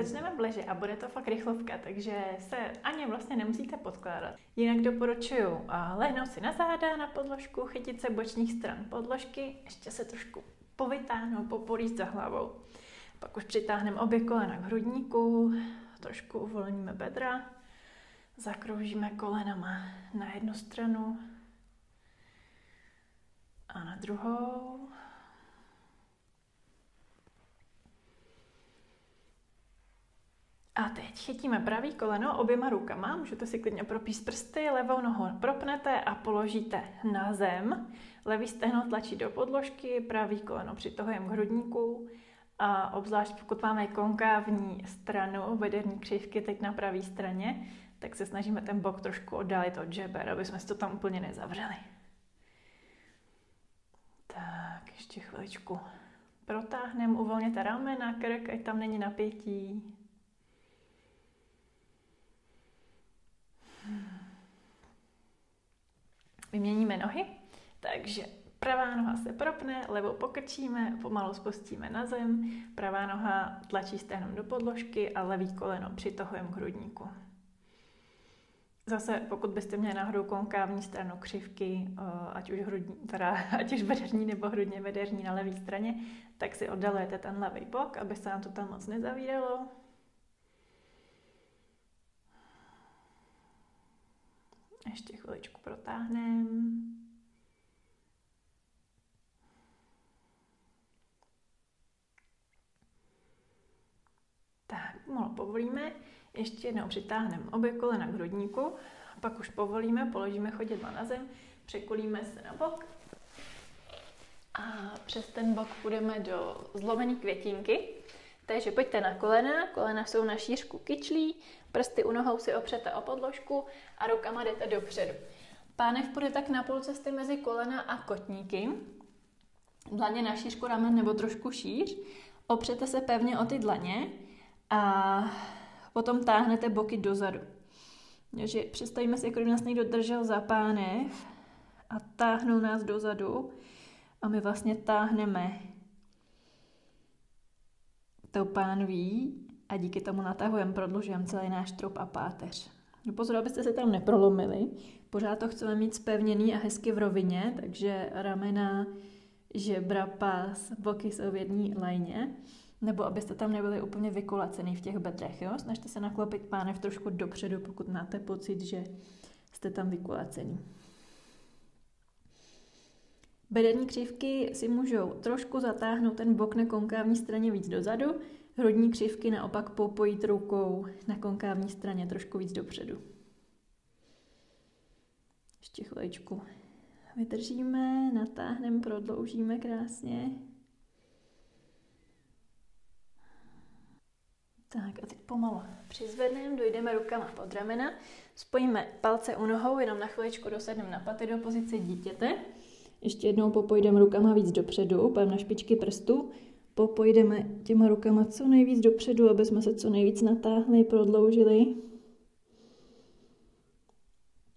začneme bleže a bude to fakt rychlovka, takže se ani vlastně nemusíte podkládat. Jinak doporučuju lehnout si na záda, na podložku, chytit se bočních stran podložky, ještě se trošku povytáhnout, popolíst za hlavou. Pak už přitáhneme obě kolena k hrudníku, trošku uvolníme bedra, zakroužíme kolenama na jednu stranu a na druhou. A teď chytíme pravý koleno oběma rukama, můžete si klidně propíst prsty, levou nohou propnete a položíte na zem. Levý stehno tlačí do podložky, pravý koleno přitahujeme k hrudníku a obzvlášť pokud máme konkávní stranu bederní křivky teď na pravé straně, tak se snažíme ten bok trošku oddálit od žeber, aby jsme si to tam úplně nezavřeli. Tak, ještě chviličku. Protáhneme, uvolněte ramena, krk, ať tam není napětí. Vyměníme nohy, takže pravá noha se propne, levou pokrčíme, pomalu spustíme na zem, pravá noha tlačí stehnem do podložky a levý koleno přitahujeme k hrudníku. Zase, pokud byste měli náhodou konkávní stranu křivky, ať už bederní nebo hrudně bederní na levé straně, tak si oddalujete ten levý bok, aby se nám to tam moc nezavíralo. Ještě chviličku protáhneme. Tak, pomalu povolíme. Ještě jednou přitáhneme obě kolena k hrudníku. Pak už povolíme, položíme chodidla na zem, překulíme se na bok. A přes ten bok půjdeme do zlomené květinky. Takže pojďte na kolena, kolena jsou na šířku kyčlí, prsty u nohou si opřete o podložku a rukama jdete dopředu. Pánev půjde tak na půl cesty mezi kolena a kotníky. Dlaně na šířku ramen nebo trošku šíř. Opřete se pevně o ty dlaně a potom táhnete boky dozadu. Takže představíme si, jako kdyby nás někdo držel za pánev a táhnul nás dozadu a my vlastně táhneme tou pánví a díky tomu natahujeme, prodlužujeme celý náš trup a páteř. Pozor, abyste se tam neprolomili. Pořád to chceme mít zpevněný a hezky v rovině, takže ramena, žebra, pás, boky jsou v jedné lajně. Nebo abyste tam nebyli úplně vykulacený v těch bedrech. Jo? Snažte se naklopit pánev trošku dopředu, pokud máte pocit, že jste tam vykulacený. Bederní křivky si můžou trošku zatáhnout ten bok na konkávní straně víc dozadu, hrudní křivky naopak popojit rukou na konkávní straně trošku víc dopředu. Ještě chviličku vydržíme, natáhneme, prodloužíme krásně. Tak a teď pomalu přizvedneme, dojdeme rukama pod ramena, spojíme palce u nohou, jenom na chviličku dosedneme na paty do pozice dítěte. Ještě jednou popojdeme rukama víc dopředu, pojďme na špičky prstů. Popojdeme těma rukama co nejvíc dopředu, aby jsme se co nejvíc natáhli, prodloužili.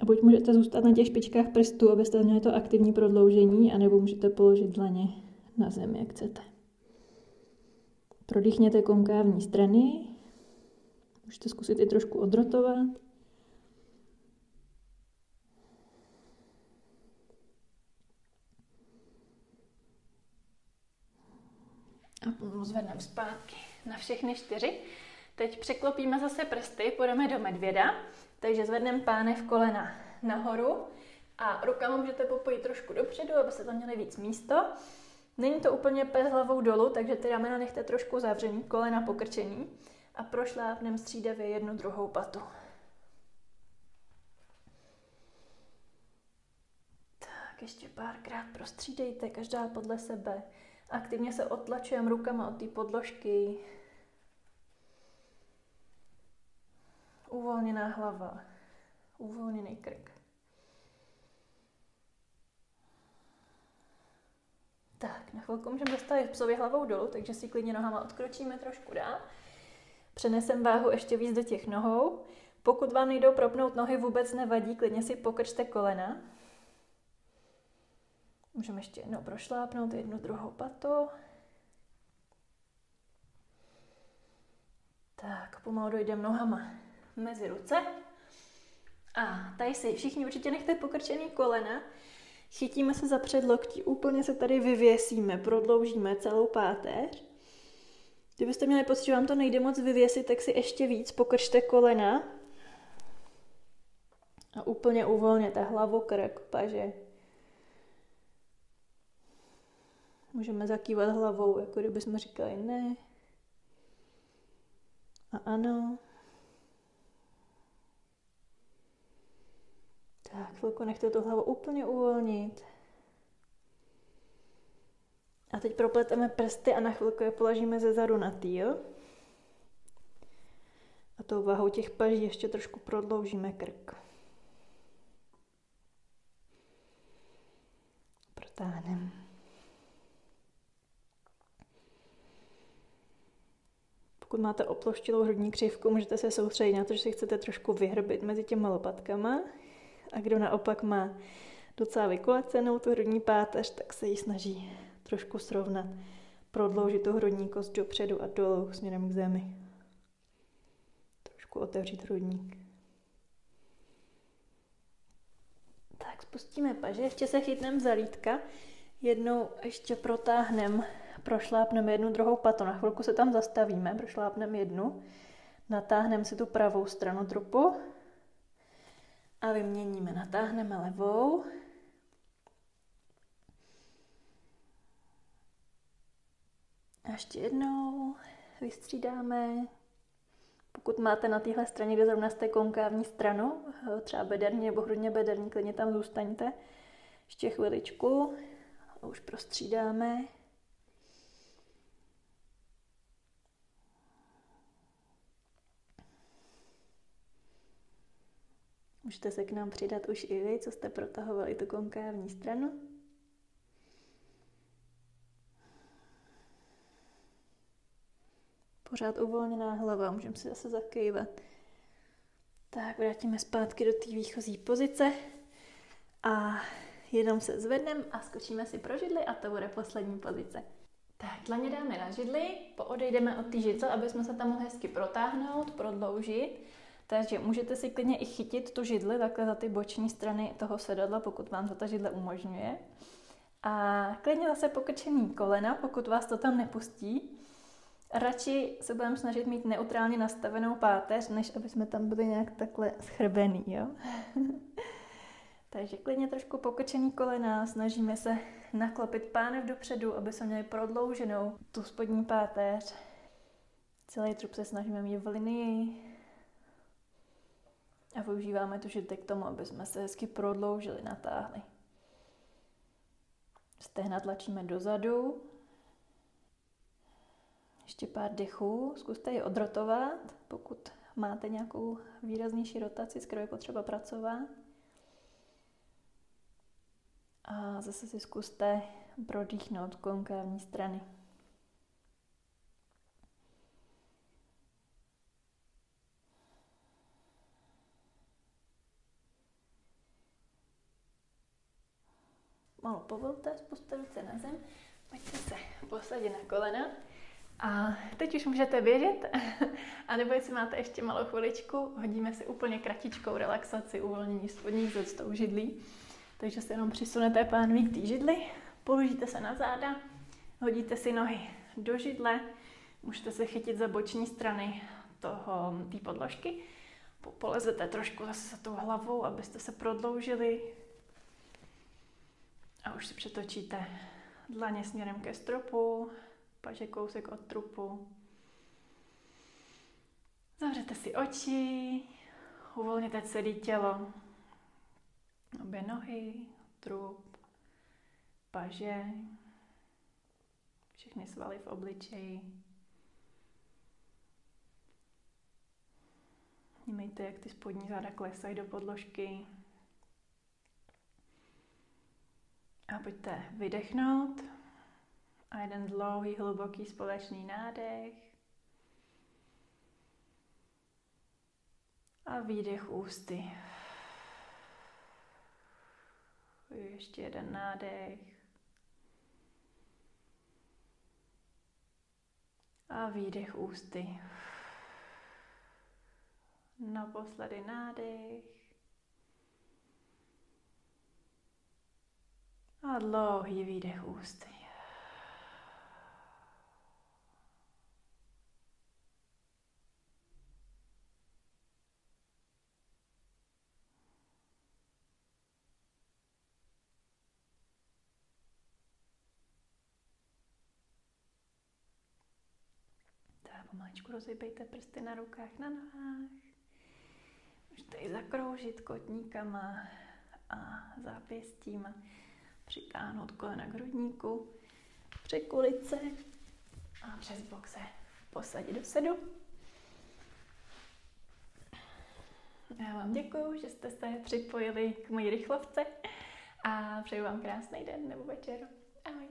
A buď můžete zůstat na těch špičkách prstů, abyste měli to aktivní prodloužení, anebo můžete položit dlaně na zem, jak chcete. Prodýchněte konkávní strany. Můžete zkusit i trošku odrotovat. A pomalu zvedneme zpátky na všechny 4. Teď překlopíme zase prsty, půjdeme do medvěda. Takže zvedneme pánev kolena nahoru a rukama můžete popojit trošku dopředu, abyste tam měli víc místo. Není to úplně pes hlavou dolů, takže ty ramena nechte trošku zavřený, kolena pokrčený a prošlápneme střídavě jednu druhou patu. Tak ještě párkrát prostřídejte, každá podle sebe. Aktivně se odtlačujeme rukama od té podložky. Uvolněná hlava, uvolněný krk. Tak, na chvilku můžeme zastavit psovi hlavou dolů, takže si klidně nohama odkročíme trošku dál. Přenesem váhu ještě víc do těch nohou. Pokud vám nejdou propnout nohy, vůbec nevadí, klidně si pokrčte kolena. Můžeme ještě jednou prošlápnout jednu druhou patu. Tak, pomalu dojdeme nohama mezi ruce. A tady si všichni určitě nechte pokrčený kolena. Chytíme se za předloktí, úplně se tady vyvěsíme, prodloužíme celou páteř. Kdybyste měli pocit, že vám to nejde moc vyvěsit, tak si ještě víc pokrčte kolena. A úplně uvolněte hlavu, krk, paže. Můžeme zakývat hlavou, jako kdybychom říkali ne. A ano. Tak, chvilku nechte tu hlavu úplně uvolnit. A teď propleteme prsty a na chvilku je položíme ze zadu na jo? A tou váhou těch paží ještě trošku prodloužíme krk. Protáhneme. Pokud máte oploštilou hrudní křivku, můžete se soustředit na to, že si chcete trošku vyhrbit mezi těma lopatkama. A kdo naopak má docela vykulacenou tu hrudní páteř, tak se ji snaží trošku srovnat. Prodloužit tu hrudní kost dopředu a dolů směrem k zemi. Trošku otevřít hrudník. Tak, spustíme paže, ještě se chytneme za lítka. Jednou ještě protáhneme, prošlápneme jednu druhou patu. Na chvilku se tam zastavíme, prošlápneme jednu. Natáhneme si tu pravou stranu trupu. A vyměníme, natáhneme levou. A ještě jednou vystřídáme. Pokud máte na téhle straně, kde zrovna jste konkávní stranu, třeba bederní nebo hrudně bederní, klidně tam zůstaňte. Ještě chviličku. A už prostřídáme. Můžete se k nám přidat už i vy, co jste protahovali tu konkávní stranu. Pořád uvolněná hlava, můžeme si zase zakývat. Tak, vrátíme zpátky do té výchozí pozice a jenom se zvedneme a skočíme si pro židli a to bude poslední pozice. Tak, dlaně dáme na židli, poodejdeme od té židle, aby jsme se tam mohli hezky protáhnout, prodloužit. Takže můžete si klidně i chytit tu židli takhle za ty boční strany toho sedadla, pokud vám to ta židle umožňuje. A klidně zase pokrčený kolena, pokud vás to tam nepustí. Radši se budeme snažit mít neutrálně nastavenou páteř, než aby jsme tam byli nějak takhle schrbený, jo? Takže klidně trošku pokrčený kolena, snažíme se naklopit pánev dopředu, aby jsme měli prodlouženou tu spodní páteř. Celý trup se snažíme mít v linii. A využíváme tu židli k tomu, aby jsme se hezky prodloužili, natáhli. Stehna tlačíme dozadu. Ještě pár dechů. Zkuste ji odrotovat, pokud máte nějakou výraznější rotaci, s kterou je potřeba pracovat. A zase si zkuste prodýchnout konkávní strany. Malu povolte, spusťte ruce na zem, pojďte se posadit na kolena. A teď už můžete běžet, anebo jestli máte ještě malou chviličku, hodíme si úplně kratičkou relaxaci, uvolnění spodních zad s tou židlí. Takže se jenom přisunete pánví k té židli, položíte se na záda, hodíte si nohy do židle, můžete se chytit za boční strany té podložky, polezete trošku zase za tou hlavou, abyste se prodloužili a už si přetočíte dlaně směrem ke stropu, paže kousek od trupu. Zavřete si oči, uvolněte celé tělo, obě nohy, trup, paže, všechny svaly v obličeji. Vnímejte, jak ty spodní záda klesají do podložky. A pojďte vydechnout. A jeden dlouhý, hluboký společný nádech. A výdech ústy. Ještě jeden nádech. A výdech ústy. Naposledy nádech. A dlouhý výdech ústy. Tak pomaličku rozhýbejte prsty na rukách, na nohách. Můžete i zakroužit kotníkama a zápěstíma. Přitáhnout kolena k hrudníku, překulit se a přes bok se posadit do sedu. Já vám děkuju, že jste se připojili k mojí rychlovce a přeju vám krásný den nebo večer. Ahoj.